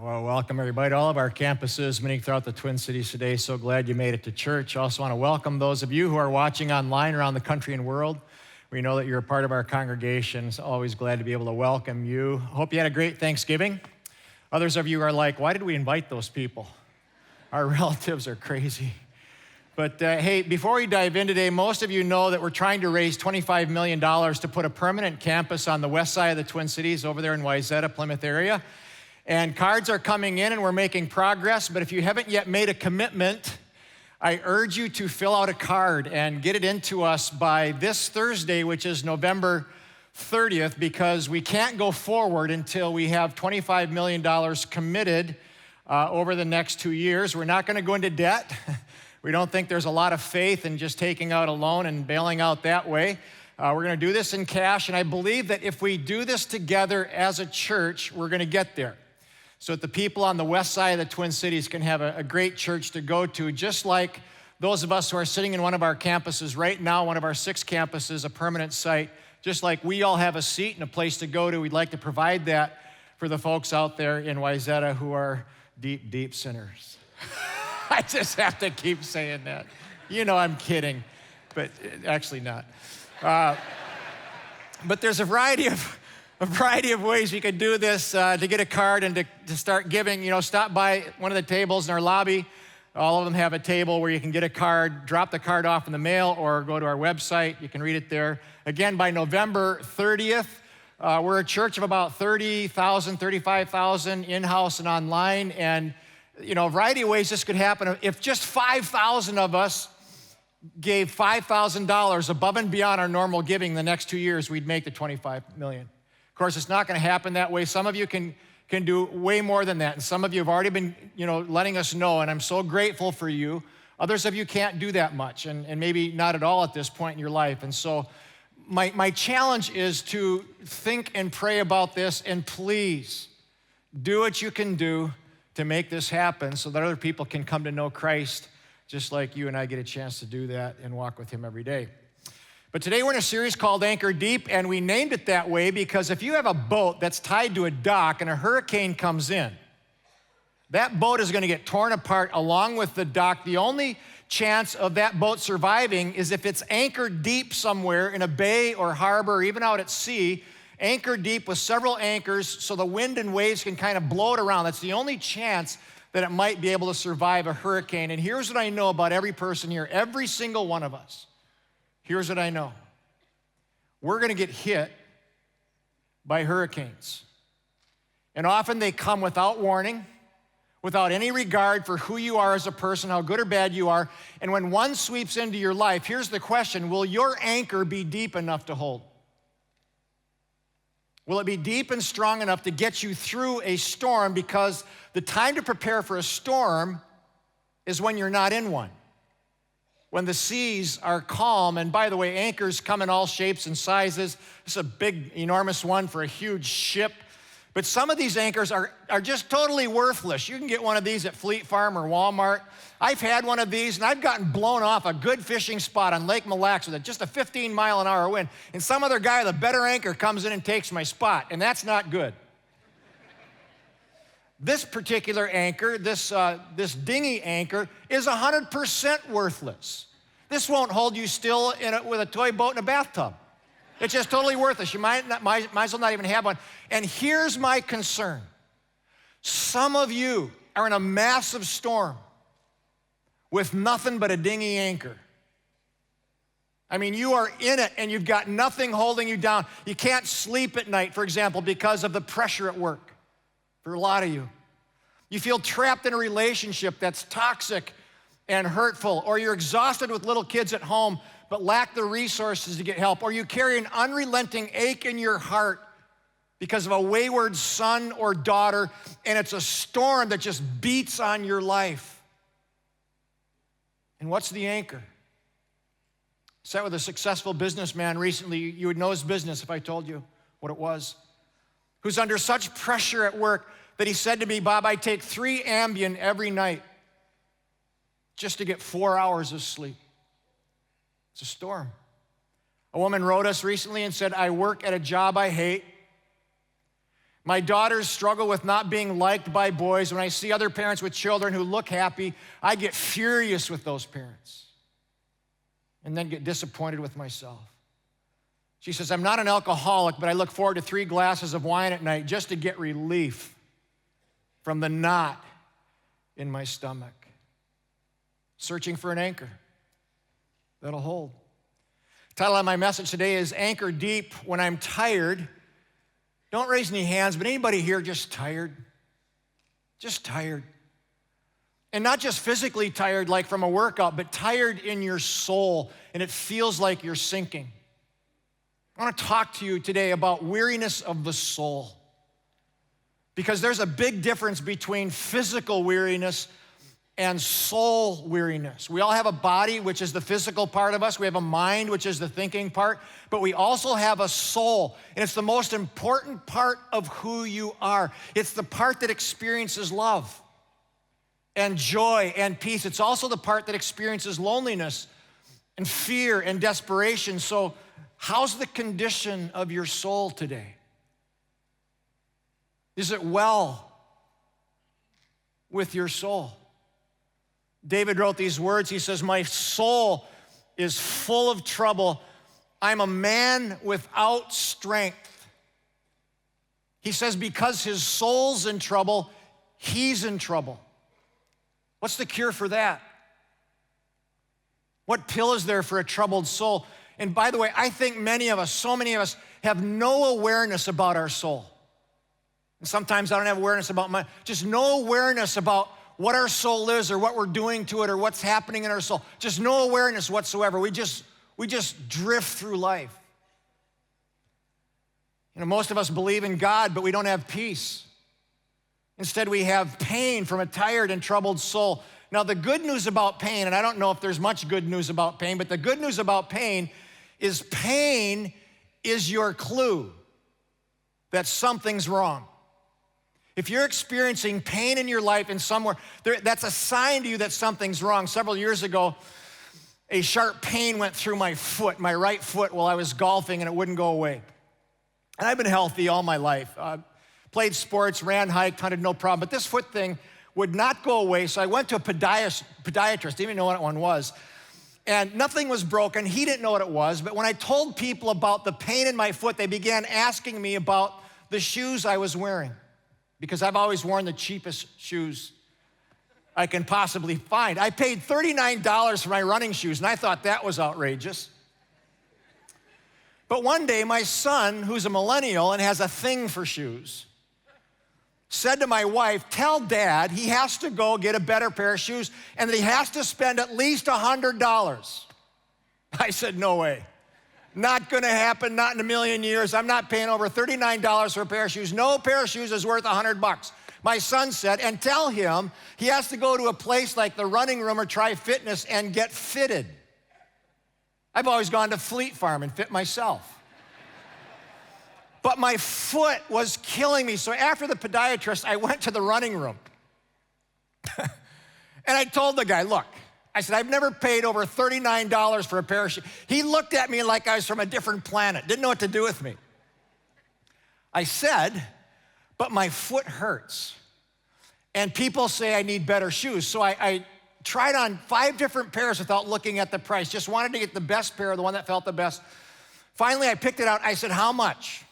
Well, welcome everybody to all of our campuses, many throughout the Twin Cities today. So glad you made it to church. I also want to welcome those of you who are watching online around the country and world. We know that you're a part of our congregation. It's always glad to be able to welcome you. Hope you had a great Thanksgiving. Others of you are like, why did we invite those people? Our relatives are crazy. But hey, before we dive in today, most of you know that we're trying to raise $25 million to put a permanent campus on the west side of the Twin Cities over there in Wayzata, Plymouth area. And cards are coming in and we're making progress, but if you haven't yet made a commitment, I urge you to fill out a card and get it into us by this Thursday, which is November 30th, because we can't go forward until we have $25 million committed over the next 2 years. We're not gonna go into debt. We don't think there's a lot of faith in just taking out a loan and bailing out that way. We're gonna do this in cash, and I believe that if we do this together as a church, we're gonna get there. So that the people on the west side of the Twin Cities can have a great church to go to, just like those of us who are sitting in one of our campuses right now, one of our 6 campuses, a permanent site, just like we all have a seat and a place to go to, we'd like to provide that for the folks out there in Wayzata who are deep, deep sinners. I just have to keep saying that. You know I'm kidding, but actually not. But there's a variety of ways you could do this to get a card and to start giving. You know, stop by one of the tables in our lobby. All of them have a table where you can get a card, drop the card off in the mail, or go to our website. You can read it there. Again, by November 30th, we're a church of about 30,000, 35,000 in-house and online. And, you know, a variety of ways this could happen. If just 5,000 of us gave $5,000 above and beyond our normal giving the next 2 years, we'd make the 25 million. Of course, it's not gonna happen that way. Some of you can do way more than that, and some of you have already been, letting us know, and I'm so grateful for you. Others of you can't do that much, and maybe not at all at this point in your life. And so my challenge is to think and pray about this, and please do what you can do to make this happen so that other people can come to know Christ, just like you and I get a chance to do that and walk with him every day. But today we're in a series called Anchor Deep, and we named it that way because if you have a boat that's tied to a dock and a hurricane comes in, that boat is gonna get torn apart along with the dock. The only chance of that boat surviving is if it's anchored deep somewhere in a bay or harbor or even out at sea, anchored deep with several anchors so the wind and waves can kind of blow it around. That's the only chance that it might be able to survive a hurricane. And here's what I know about every person here, every single one of us. Here's what I know. We're gonna get hit by hurricanes. And often they come without warning, without any regard for who you are as a person, how good or bad you are. And when one sweeps into your life, here's the question: will your anchor be deep enough to hold? Will it be deep and strong enough to get you through a storm? Because the time to prepare for a storm is when you're not in one. When the seas are calm, and by the way, anchors come in all shapes and sizes. This is a big, enormous one for a huge ship. But some of these anchors are just totally worthless. You can get one of these at Fleet Farm or Walmart. I've had one of these, and I've gotten blown off a good fishing spot on Lake Mille Lacs with just a 15-mile-an-hour wind, and some other guy with a better anchor comes in and takes my spot, and that's not good. This particular anchor, this dinghy anchor, is 100% worthless. This won't hold you still with a toy boat in a bathtub. It's just totally worthless. You might as well not even have one. And here's my concern. Some of you are in a massive storm with nothing but a dinghy anchor. I mean, you are in it and you've got nothing holding you down. You can't sleep at night, for example, because of the pressure at work. For a lot of you. You feel trapped in a relationship that's toxic and hurtful, or you're exhausted with little kids at home but lack the resources to get help, or you carry an unrelenting ache in your heart because of a wayward son or daughter, and it's a storm that just beats on your life. And what's the anchor? I sat with a successful businessman recently. You would know his business if I told you what it was. Who's under such pressure at work that he said to me, Bob, I take 3 Ambien every night just to get 4 hours of sleep. It's a storm. A woman wrote us recently and said, I work at a job I hate. My daughters struggle with not being liked by boys. When I see other parents with children who look happy, I get furious with those parents and then get disappointed with myself. She says, I'm not an alcoholic, but I look forward to 3 glasses of wine at night just to get relief from the knot in my stomach. Searching for an anchor that'll hold. The title of my message today is Anchor Deep When I'm Tired. Don't raise any hands, but anybody here just tired? Just tired. And not just physically tired like from a workout, but tired in your soul, and it feels like you're sinking. I want to talk to you today about weariness of the soul, because there's a big difference between physical weariness and soul weariness. We all have a body, which is the physical part of us. We have a mind, which is the thinking part, but we also have a soul, and it's the most important part of who you are. It's the part that experiences love and joy and peace. It's also the part that experiences loneliness and fear and desperation. So how's the condition of your soul today? Is it well with your soul? David wrote these words. He says, my soul is full of trouble. I'm a man without strength. He says because his soul's in trouble, he's in trouble. What's the cure for that? What pill is there for a troubled soul? And by the way, I think many of us, so many of us, have no awareness about our soul. And sometimes I don't have awareness about mine. Just no awareness about what our soul is or what we're doing to it or what's happening in our soul. Just no awareness whatsoever. We just drift through life. You know, most of us believe in God, but we don't have peace. Instead, we have pain from a tired and troubled soul. Now, the good news about pain, and I don't know if there's much good news about pain, but the good news about pain is your clue that something's wrong. If you're experiencing pain in your life in somewhere, that's a sign to you that something's wrong. Several years ago, a sharp pain went through my foot, my right foot, while I was golfing, and it wouldn't go away. And I've been healthy all my life. Played sports, ran, hiked, hunted, no problem. But this foot thing would not go away, so I went to a podiatrist. Didn't even know what one was. And nothing was broken. He didn't know what it was. But when I told people about the pain in my foot, they began asking me about the shoes I was wearing, because I've always worn the cheapest shoes I can possibly find. I paid $39 for my running shoes, and I thought that was outrageous. But one day, my son, who's a millennial and has a thing for shoes, said to my wife, tell Dad he has to go get a better pair of shoes and that he has to spend at least $100. I said, no way. Not gonna happen, not in a million years. I'm not paying over $39 for a pair of shoes. No pair of shoes is worth $100. My son said, and tell him he has to go to a place like the Running Room or Try Fitness and get fitted. I've always gone to Fleet Farm and fit myself. But my foot was killing me. So after the podiatrist, I went to the Running Room. And I told the guy, look, I said, I've never paid over $39 for a pair of shoes. He looked at me like I was from a different planet, didn't know what to do with me. I said, but my foot hurts. And people say I need better shoes. So I tried on 5 different pairs without looking at the price. Just wanted to get the best pair, the one that felt the best. Finally, I picked it out. I said, how much?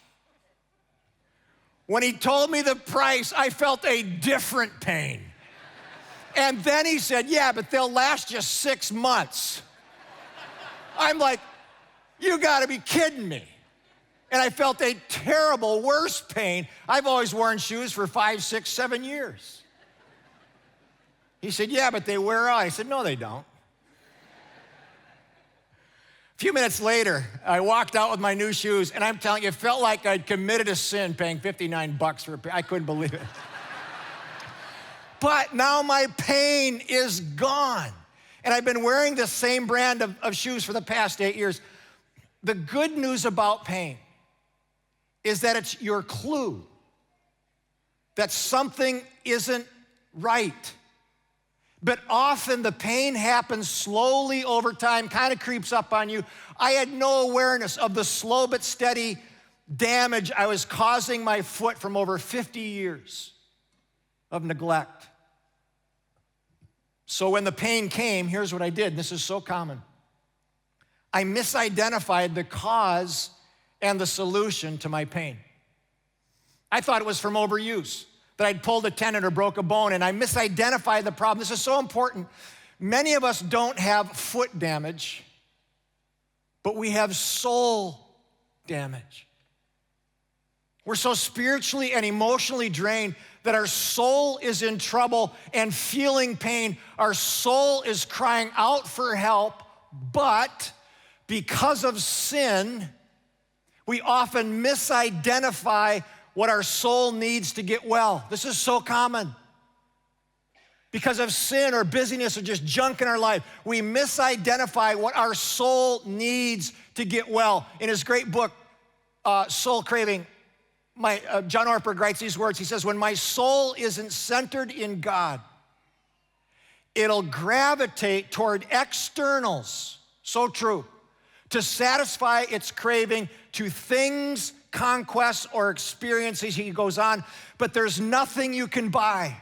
When he told me the price, I felt a different pain. And then he said, yeah, but they'll last you 6 months. I'm like, you gotta be kidding me. And I felt a terrible, worse pain. I've always worn shoes for 5, 6, 7 years. He said, yeah, but they wear out. I said, no, they don't. A few minutes later, I walked out with my new shoes, and I'm telling you, it felt like I'd committed a sin paying $59 for a pair. I couldn't believe it. But now my pain is gone. And I've been wearing the same brand of shoes for the past 8 years. The good news about pain is that it's your clue that something isn't right. But often the pain happens slowly over time, kind of creeps up on you. I had no awareness of the slow but steady damage I was causing my foot from over 50 years of neglect. So when the pain came, here's what I did. This is so common. I misidentified the cause and the solution to my pain. I thought it was from overuse, that I'd pulled a tendon or broke a bone, and I misidentified the problem. This is so important. Many of us don't have foot damage, but we have soul damage. We're so spiritually and emotionally drained that our soul is in trouble and feeling pain. Our soul is crying out for help, but because of sin, we often misidentify what our soul needs to get well. This is so common. Because of sin or busyness or just junk in our life, we misidentify what our soul needs to get well. In his great book, Soul Craving, John Ortberg writes these words. He says, when my soul isn't centered in God, it'll gravitate toward externals, so true, to satisfy its craving to things, conquests, or experiences. He goes on, but there's nothing you can buy.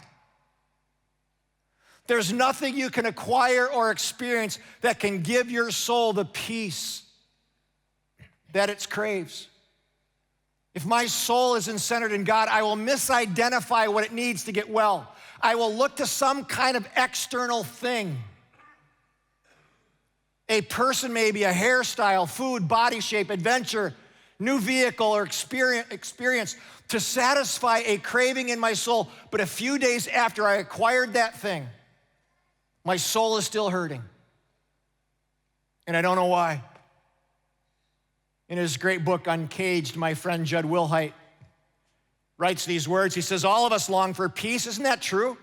There's nothing you can acquire or experience that can give your soul the peace that it craves. If my soul isn't centered in God, I will misidentify what it needs to get well. I will look to some kind of external thing. A person, maybe a hairstyle, food, body shape, adventure, new vehicle, or experience to satisfy a craving in my soul. But a few days after I acquired that thing, my soul is still hurting. And I don't know why. In his great book, Uncaged, my friend Judd Wilhite writes these words. He says, all of us long for peace. Isn't that true?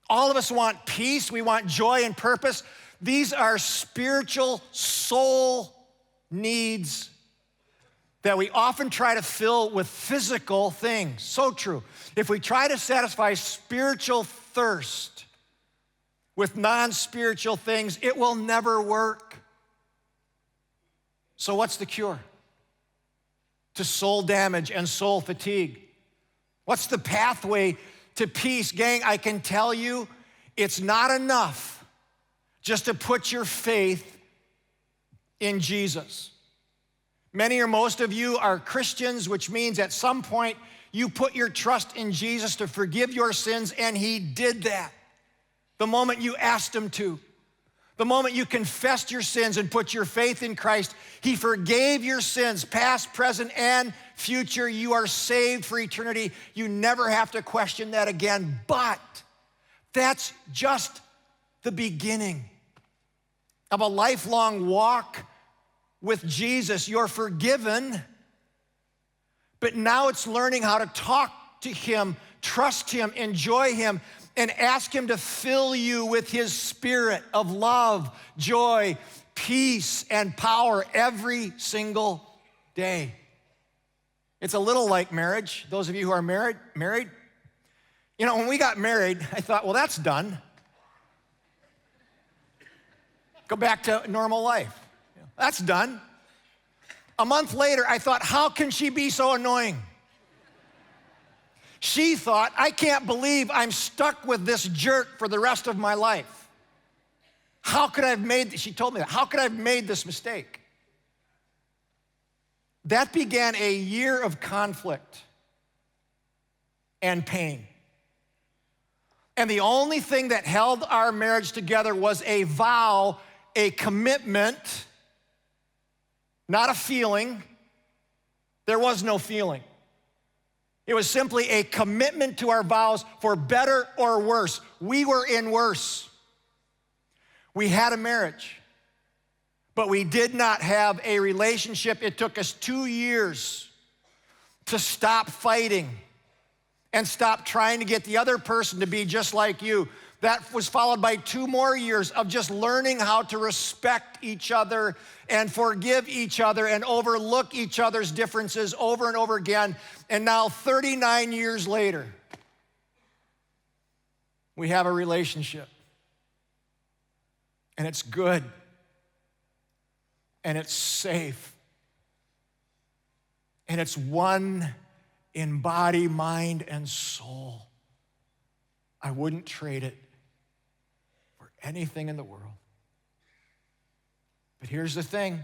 All of us want peace. We want joy and purpose. These are spiritual soul needs that we often try to fill with physical things. So true. If we try to satisfy spiritual thirst with non-spiritual things, it will never work. So what's the cure to soul damage and soul fatigue? What's the pathway to peace? Gang, I can tell you it's not enough just to put your faith in Jesus. Many or most of you are Christians, which means at some point you put your trust in Jesus to forgive your sins, and he did that the moment you asked him to. The moment you confessed your sins and put your faith in Christ, he forgave your sins, past, present, and future. You are saved for eternity. You never have to question that again. But that's just the beginning of a lifelong walk with Jesus. You're forgiven, but now it's learning how to talk to him, trust him, enjoy him, and ask him to fill you with his spirit of love, joy, peace, and power every single day. It's a little like marriage. Those of you who are married. You know, when we got married, I thought, well, that's done. Go back to normal life. That's done. A month later, I thought, how can she be so annoying? She thought, I can't believe I'm stuck with this jerk for the rest of my life. How could I have made, she told me that, how could I have made this mistake? That began a year of conflict and pain. And the only thing that held our marriage together was a vow, a commitment, not a feeling. There was no feeling. It was simply a commitment to our vows for better or worse. We were in worse. We had a marriage, but we did not have a relationship. It took us 2 years to stop fighting and stop trying to get the other person to be just like you. That was followed by 2 more years of just learning how to respect each other and forgive each other and overlook each other's differences over and over again. And now 39 years later, we have a relationship. And it's good. And it's safe. and it's one in body, mind, and soul. I wouldn't trade it for anything in the world. But here's the thing.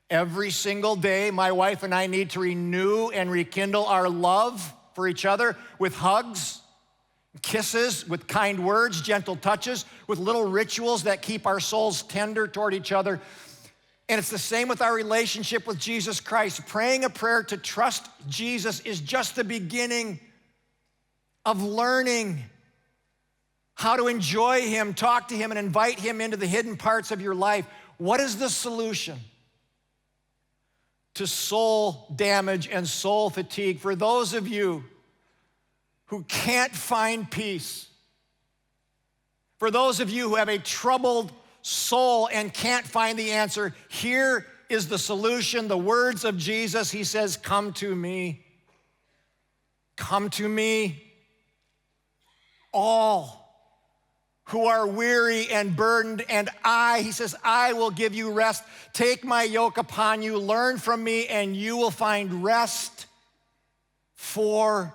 Every single day, my wife and I need to renew and rekindle our love for each other with hugs, kisses, with kind words, gentle touches, with little rituals that keep our souls tender toward each other. And it's the same with our relationship with Jesus Christ. Praying a prayer to trust Jesus is just the beginning of learning how to enjoy him, talk to him, and invite him into the hidden parts of your life. What is the solution to soul damage and soul fatigue? For those of you who can't find peace, for those of you who have a troubled soul and can't find the answer, here is the solution. The words of Jesus. He says, come to me. Come to me, all who are weary and burdened, and he says, I will give you rest. Take my yoke upon you, learn from me, and you will find rest for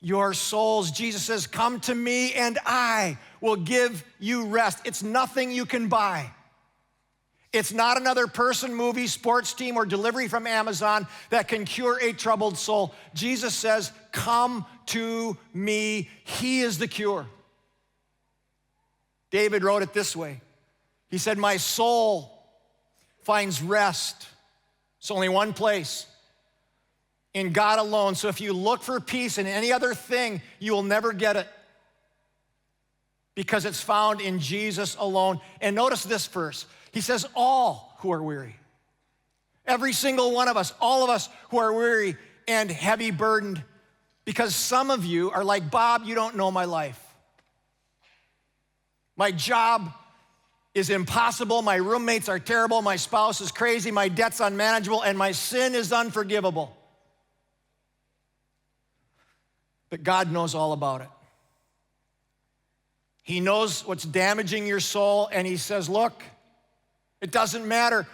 your souls. Jesus says, come to me and I will give you rest. It's nothing you can buy. It's not another person, movie, sports team, or delivery from Amazon that can cure a troubled soul. Jesus says, come to me. He is the cure. David wrote it this way. He said, my soul finds rest. It's only one place, in God alone. So if you look for peace in any other thing, you will never get it, because it's found in Jesus alone. And notice this verse. He says, all who are weary. Every single one of us, all of us who are weary and heavy burdened, because some of you are like, Bob, you don't know my life. My job is impossible, my roommates are terrible, my spouse is crazy, my debt's unmanageable, and my sin is unforgivable. But God knows all about it. He knows what's damaging your soul, and he says, look, it doesn't matter.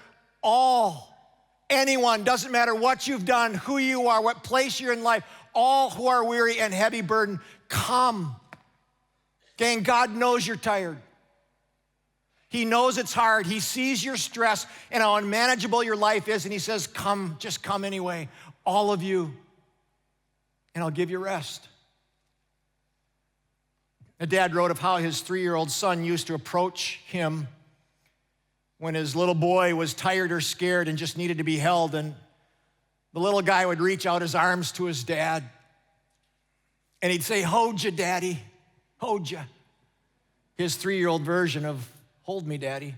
Anyone, doesn't matter what you've done, who you are, what place you're in life, all who are weary and heavy burdened, come. Gang, God knows you're tired. He knows it's hard. He sees your stress and how unmanageable your life is, and he says, come, just come anyway, all of you, and I'll give you rest. A dad wrote of how his 3-year-old son used to approach him when his little boy was tired or scared and just needed to be held, and the little guy would reach out his arms to his dad, and he'd say, hold ya, daddy, hold ya. His 3-year-old version of hold me, daddy.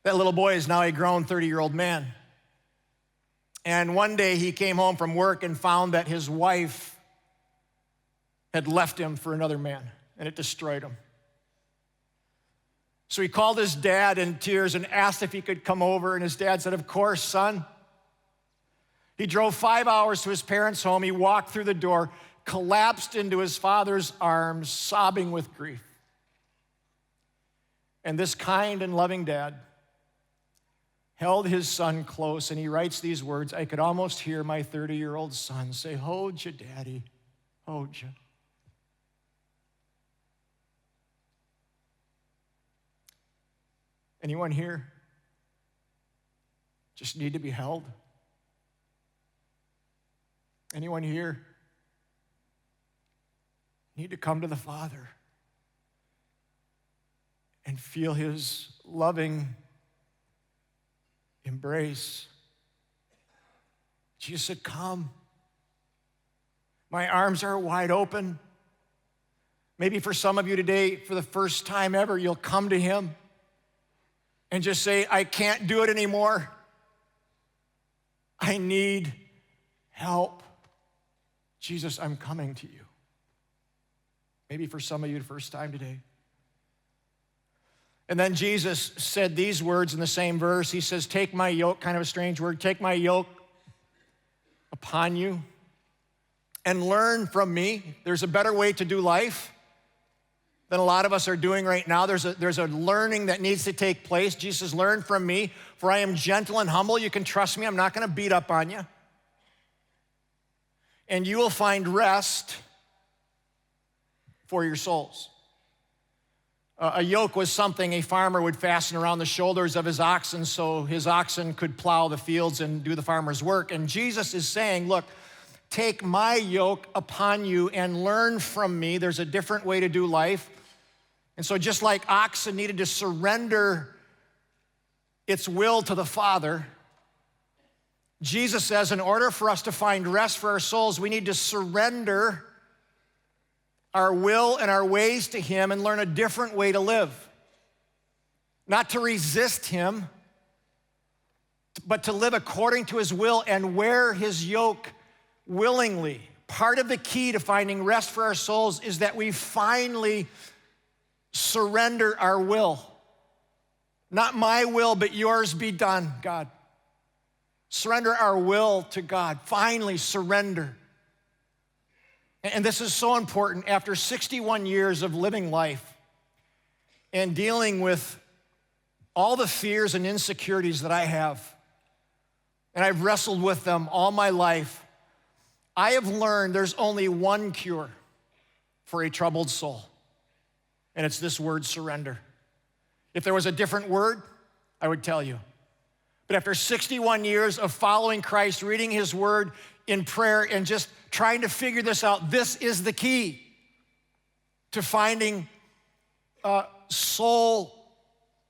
That little boy is now a grown 30-year-old man. And one day he came home from work and found that his wife had left him for another man, and it destroyed him. So he called his dad in tears and asked if he could come over, and his dad said, of course, son. He drove 5 hours to his parents' home. He walked through the door, collapsed into his father's arms, sobbing with grief. And this kind and loving dad held his son close, and he writes these words. I could almost hear my 30-year-old son say, hold you, daddy, hold you. Anyone here just need to be held? Anyone here need to come to the Father and feel his loving embrace? Jesus said, come. My arms are wide open. Maybe for some of you today, for the first time ever, you'll come to him and just say, I can't do it anymore. I need help. Jesus, I'm coming to you. Maybe for some of you, the first time today. And then Jesus said these words in the same verse. He says, take my yoke, kind of a strange word, take my yoke upon you and learn from me. There's a better way to do life. than a lot of us are doing right now. There's a learning that needs to take place. Jesus says, learn from me, for I am gentle and humble. You can trust me. I'm not going to beat up on you. And you will find rest for your souls. A yoke was something a farmer would fasten around the shoulders of his oxen so his oxen could plow the fields and do the farmer's work. And Jesus is saying, look, take my yoke upon you and learn from me. There's a different way to do life. And so just like oxen needed to surrender its will to the Father, Jesus says in order for us to find rest for our souls, we need to surrender our will and our ways to him and learn a different way to live. Not to resist him, but to live according to his will and wear his yoke willingly. Part of the key to finding rest for our souls is that we finally surrender our will. Not my will, but yours be done, God. Surrender our will to God. Finally, surrender. And this is so important. After 61 years of living life and dealing with all the fears and insecurities that I have, and I've wrestled with them all my life, I have learned there's only one cure for a troubled soul, and it's this word, surrender. If there was a different word, I would tell you. But after 61 years of following Christ, reading his word in prayer, and just trying to figure this out, this is the key to finding soul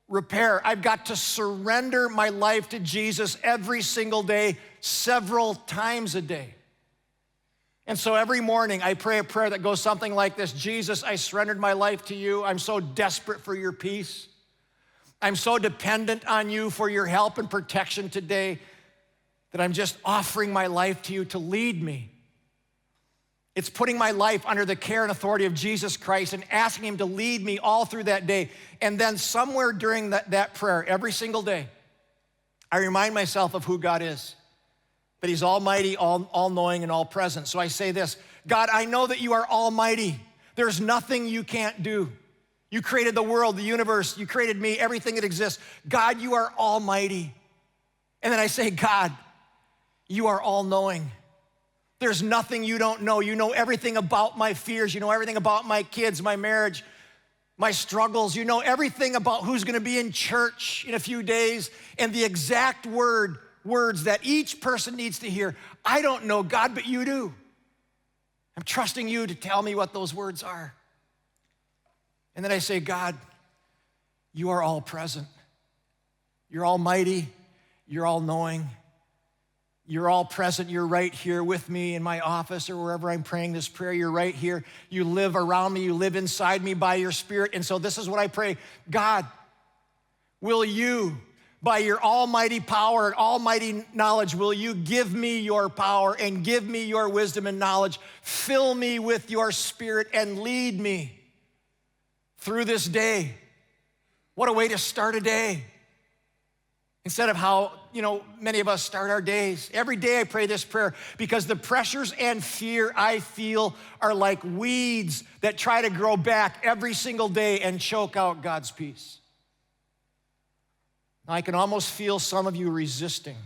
repair. I've got to surrender my life to Jesus every single day, several times a day. And so every morning I pray a prayer that goes something like this: Jesus, I surrendered my life to you. I'm so desperate for your peace. I'm so dependent on you for your help and protection today that I'm just offering my life to you to lead me. It's putting my life under the care and authority of Jesus Christ and asking him to lead me all through that day. And then somewhere during that prayer, every single day, I remind myself of who God is. That he's almighty, all-knowing, and all-present. So I say this: God, I know that you are almighty. There's nothing you can't do. You created the world, the universe. You created me, everything that exists. God, you are almighty. And then I say, God, you are all-knowing. There's nothing you don't know. You know everything about my fears. You know everything about my kids, my marriage, my struggles. You know everything about who's going to be in church in a few days and the exact words that each person needs to hear. I don't know, God, but you do. I'm trusting you to tell me what those words are. And then I say, God, you are all present. You're almighty. You're all knowing. You're all present. You're right here with me in my office or wherever I'm praying this prayer. You're right here. You live around me. You live inside me by your Spirit. And so this is what I pray. God, will you, by your almighty power and almighty knowledge, will you give me your power and give me your wisdom and knowledge? Fill me with your Spirit and lead me through this day. What a way to start a day. Instead of how, many of us start our days. Every day I pray this prayer because the pressures and fear I feel are like weeds that try to grow back every single day and choke out God's peace. I can almost feel some of you resisting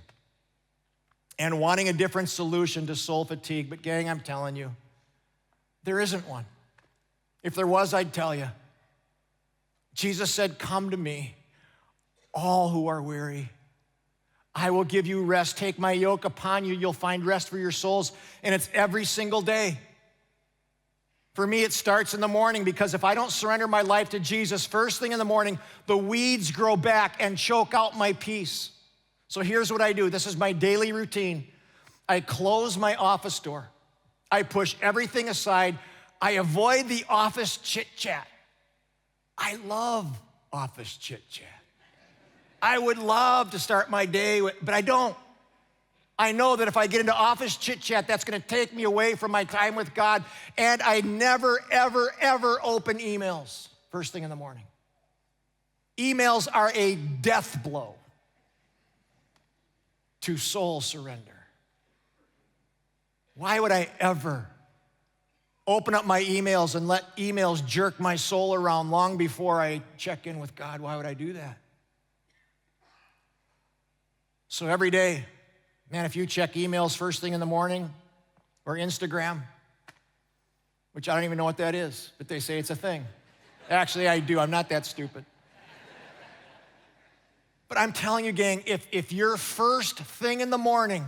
and wanting a different solution to soul fatigue. But gang, I'm telling you, there isn't one. If there was, I'd tell you. Jesus said, come to me, all who are weary. I will give you rest. Take my yoke upon you. You'll find rest for your souls. And it's every single day. For me, it starts in the morning, because if I don't surrender my life to Jesus first thing in the morning, the weeds grow back and choke out my peace. So here's what I do. This is my daily routine. I close my office door. I push everything aside. I avoid the office chit-chat. I love office chit-chat. I would love to start my day with, but I don't. I know that if I get into office chit-chat, that's gonna take me away from my time with God, and I never, ever, ever open emails first thing in the morning. Emails are a death blow to soul surrender. Why would I ever open up my emails and let emails jerk my soul around long before I check in with God. Why would I do that? So every day, man, if you check emails first thing in the morning or Instagram, which I don't even know what that is, but they say it's a thing. Actually, I do. I'm not that stupid. But I'm telling you, gang, if your first thing in the morning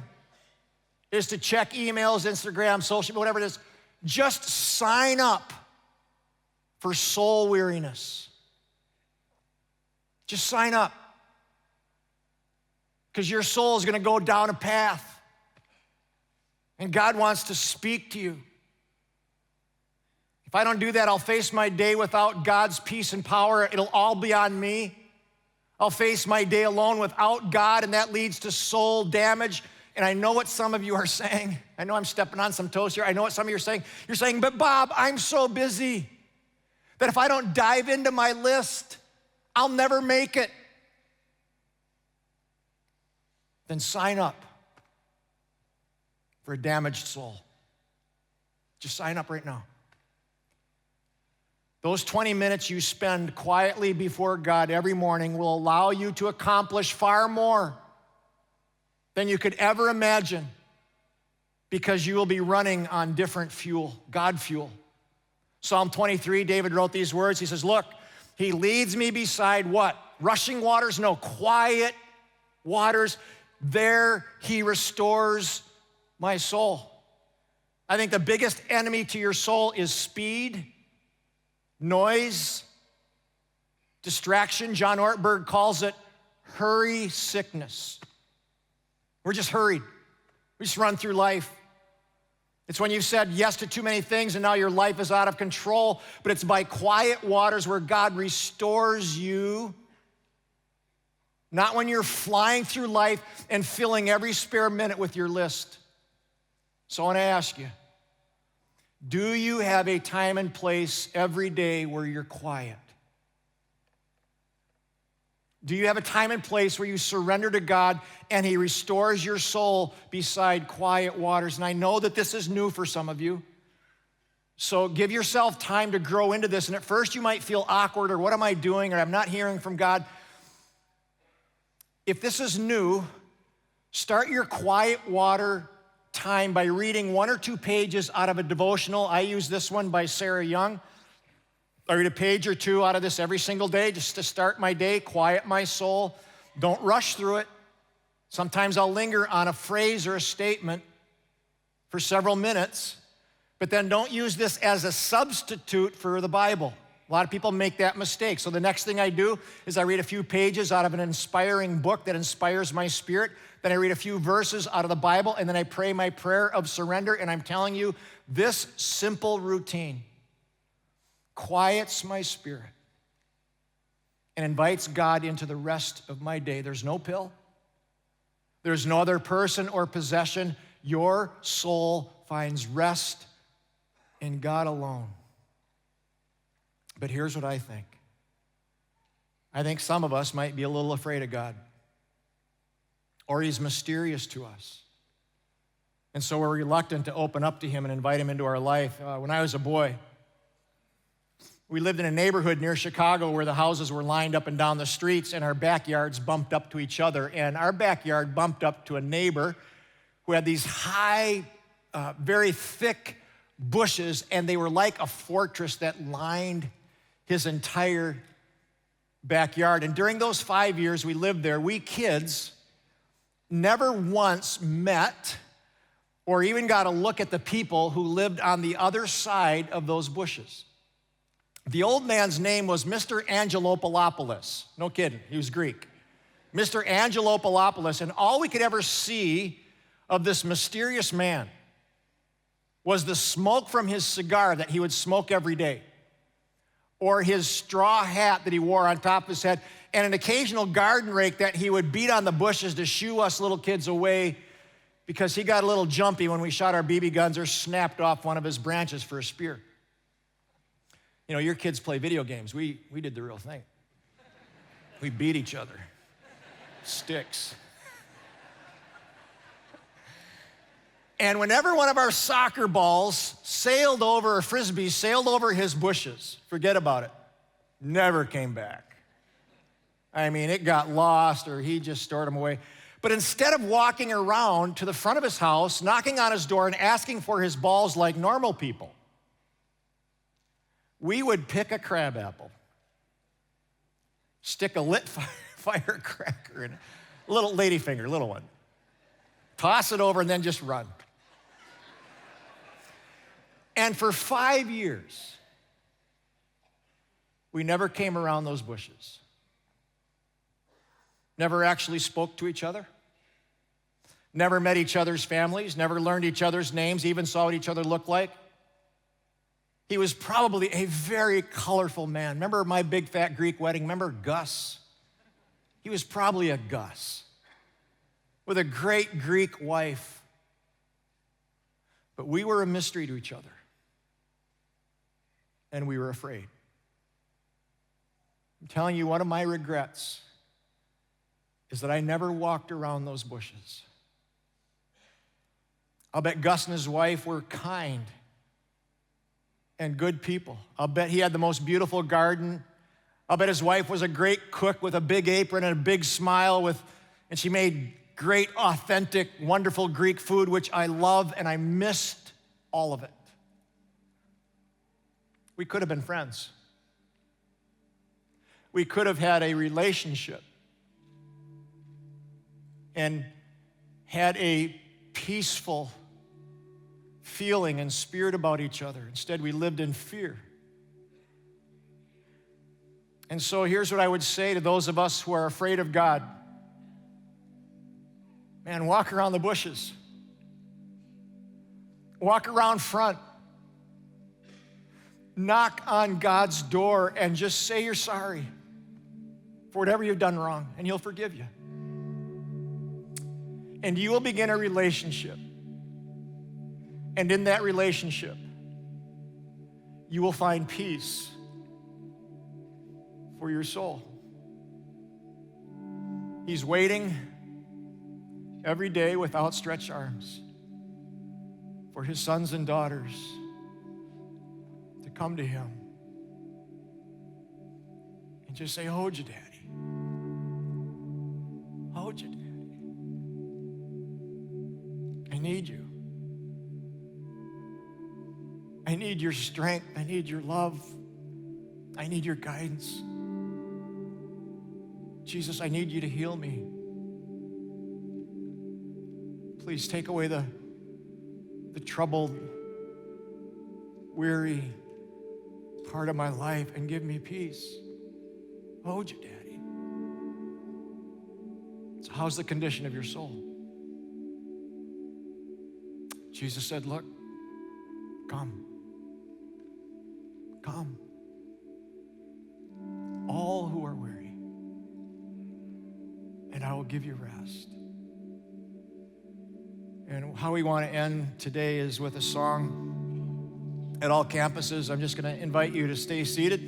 is to check emails, Instagram, social, whatever it is, just sign up for soul weariness. Just sign up. Because your soul is going to go down a path. And God wants to speak to you. If I don't do that, I'll face my day without God's peace and power. It'll all be on me. I'll face my day alone without God, and that leads to soul damage. And I know what some of you are saying. I know I'm stepping on some toes here. I know what some of you are saying. You're saying, but Bob, I'm so busy that if I don't dive into my list, I'll never make it. Then sign up for a damaged soul. Just sign up right now. Those 20 minutes you spend quietly before God every morning will allow you to accomplish far more than you could ever imagine, because you will be running on different fuel, God fuel. Psalm 23, David wrote these words. He says, look, he leads me beside what? Rushing waters? No, quiet waters. There he restores my soul. I think the biggest enemy to your soul is speed, noise, distraction. John Ortberg calls it hurry sickness. We're just hurried. We just run through life. It's when you've said yes to too many things and now your life is out of control, but it's by quiet waters where God restores you. Not when you're flying through life and filling every spare minute with your list. So I want to ask you, do you have a time and place every day where you're quiet? Do you have a time and place where you surrender to God and he restores your soul beside quiet waters? And I know that this is new for some of you. So give yourself time to grow into this. And at first you might feel awkward, or what am I doing, or I'm not hearing from God. If this is new, start your quiet water time by reading 1 or 2 pages out of a devotional. I use this one by Sarah Young. I read a page or 2 out of this every single day just to start my day, quiet my soul. Don't rush through it. Sometimes I'll linger on a phrase or a statement for several minutes, but then don't use this as a substitute for the Bible. A lot of people make that mistake. So the next thing I do is I read a few pages out of an inspiring book that inspires my spirit. Then I read a few verses out of the Bible, and then I pray my prayer of surrender. And I'm telling you, this simple routine quiets my spirit and invites God into the rest of my day. There's no pill. There's no other person or possession. Your soul finds rest in God alone. But here's what I think. I think some of us might be a little afraid of God, or he's mysterious to us. And so we're reluctant to open up to him and invite him into our life. When I was a boy, we lived in a neighborhood near Chicago where the houses were lined up and down the streets, and our backyards bumped up to each other. And our backyard bumped up to a neighbor who had these high, very thick bushes, and they were like a fortress that lined his entire backyard. And during those 5 years we lived there, we kids never once met or even got a look at the people who lived on the other side of those bushes. The old man's name was Mr. Angelopoulos. No kidding, he was Greek. Mr. Angelopoulos, and all we could ever see of this mysterious man was the smoke from his cigar that he would smoke every day, or his straw hat that he wore on top of his head, and an occasional garden rake that he would beat on the bushes to shoo us little kids away because he got a little jumpy when we shot our BB guns or snapped off one of his branches for a spear. You know, your kids play video games. We did the real thing. We beat each other. Sticks. And whenever one of our soccer balls sailed over, or frisbees sailed over his bushes, forget about it, never came back. I mean, it got lost or he just stored them away. But instead of walking around to the front of his house, knocking on his door and asking for his balls like normal people, we would pick a crab apple, stick a lit firecracker in a little ladyfinger, little one, toss it over and then just run. And for 5 years, we never came around those bushes. Never actually spoke to each other. Never met each other's families. Never learned each other's names, even saw what each other looked like. He was probably a very colorful man. Remember my big fat Greek wedding? Remember Gus? He was probably a Gus with a great Greek wife. But we were a mystery to each other. And we were afraid. I'm telling you, one of my regrets is that I never walked around those bushes. I'll bet Gus and his wife were kind and good people. I'll bet he had the most beautiful garden. I'll bet his wife was a great cook with a big apron and a big smile and she made great, authentic, wonderful Greek food, which I love, and I missed all of it. We could have been friends. We could have had a relationship and had a peaceful feeling and spirit about each other. Instead, we lived in fear. And so here's what I would say to those of us who are afraid of God. Man, walk around the bushes. Walk around front. Knock on God's door and just say you're sorry for whatever you've done wrong, and He'll forgive you. And you will begin a relationship. And in that relationship, you will find peace for your soul. He's waiting every day with outstretched arms for His sons and daughters to come to Him and just say, hold you, Daddy. Hold you, Daddy. I need you. I need your strength. I need your love. I need your guidance. Jesus, I need you to heal me. Please take away the troubled, weary part of my life and give me peace. Hold you, Daddy. So how's the condition of your soul? Jesus said, look, come. Come. All who are weary, and I will give you rest. And how we want to end today is with a song at all campuses. I'm just going to invite you to stay seated.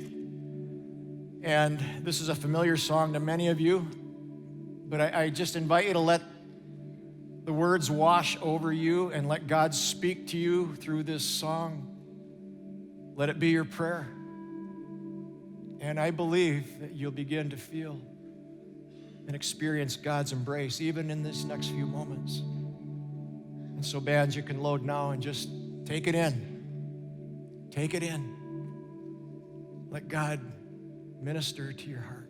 And this is a familiar song to many of you, but I just invite you to let the words wash over you and let God speak to you through this song. Let it be your prayer. And I believe that you'll begin to feel and experience God's embrace even in this next few moments. And so bands, you can load now and just take it in. Take it in. Let God minister to your heart.